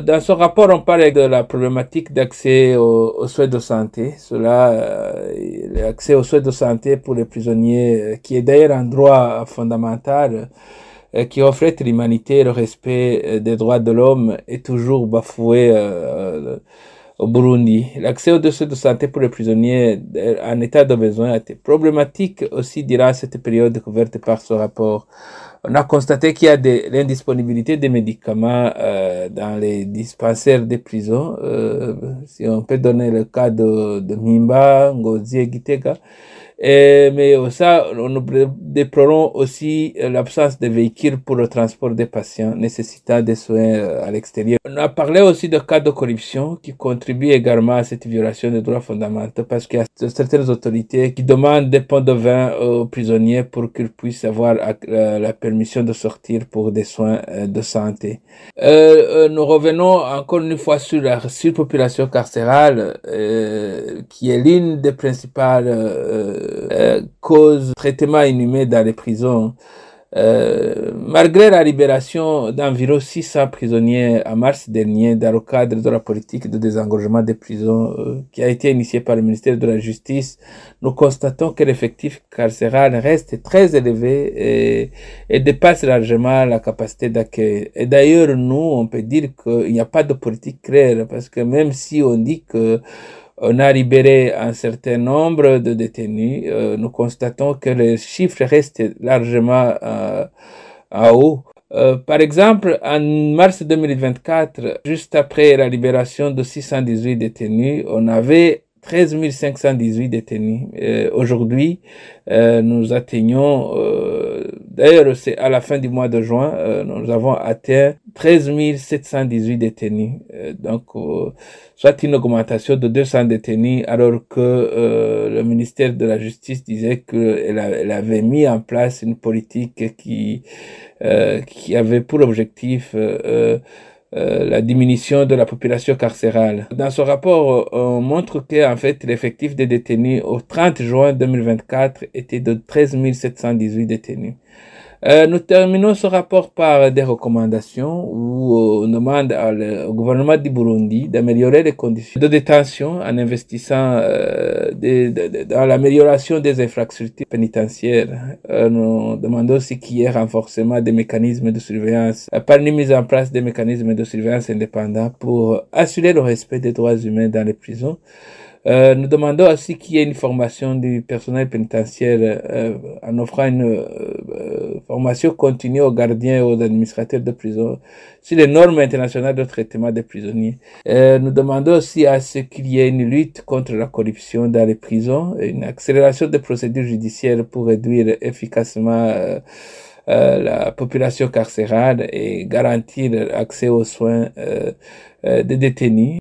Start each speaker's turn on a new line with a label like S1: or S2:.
S1: Dans ce rapport, on parle de la problématique d'accès aux soins de santé. L'accès aux soins de santé pour les prisonniers, qui est d'ailleurs un droit fondamental, qui reflète l'humanité et le respect des droits de l'homme, est toujours bafoué au Burundi. L'accès aux soins de santé pour les prisonniers en état de besoin a été problématique aussi durant cette période couverte par ce rapport. On a constaté qu'il y a l'indisponibilité des médicaments dans les dispensaires des prisons. Si on peut donner le cas de Mimba, Ngozi et Gitega. Mais ça, nous déplorons aussi l'absence de véhicules pour le transport des patients nécessitant des soins à l'extérieur. On a parlé aussi de cas de corruption qui contribuent également à cette violation des droits fondamentaux, parce qu'il y a certaines autorités qui demandent des pots de vin aux prisonniers pour qu'ils puissent avoir la permission de sortir pour des soins de santé. Nous revenons encore une fois sur la surpopulation carcérale, qui est l'une des principales cause de traitement inhumain dans les prisons. Malgré la libération d'environ 600 prisonniers en mars dernier dans le cadre de la politique de désengorgement des prisons qui a été initiée par le ministère de la Justice, nous constatons que l'effectif carcéral reste très élevé et dépasse largement la capacité d'accueil. Et d'ailleurs, nous, on peut dire qu'il n'y a pas de politique claire, parce que même si on dit que on a libéré un certain nombre de détenus, nous constatons que les chiffres restent largement en haut. Par exemple, en mars 2024, juste après la libération de 618 détenus, on avait 13 518 détenus. Aujourd'hui, nous atteignons, d'ailleurs c'est à la fin du mois de juin, nous avons atteint 13 718 détenus. Donc, soit une augmentation de 200 détenus, alors que le ministère de la Justice disait qu'elle avait mis en place une politique qui avait pour objectif la diminution de la population carcérale. Dans ce rapport, on montre qu'en fait, l'effectif des détenus au 30 juin 2024 était de 13 718 détenus. Nous terminons ce rapport par des recommandations où on demande au gouvernement du Burundi d'améliorer les conditions de détention en investissant dans l'amélioration des infrastructures pénitentiaires. Nous demandons aussi qu'il y ait renforcement des mécanismes de surveillance par une mise en place des mécanismes de surveillance indépendants pour assurer le respect des droits humains dans les prisons. Nous demandons aussi qu'il y ait une formation du personnel pénitentiaire en offrant une formation continue aux gardiens et aux administrateurs de prison sur les normes internationales de traitement des prisonniers. Nous demandons aussi à ce qu'il y ait une lutte contre la corruption dans les prisons, une accélération des procédures judiciaires pour réduire efficacement la population carcérale et garantir l'accès aux soins des détenus.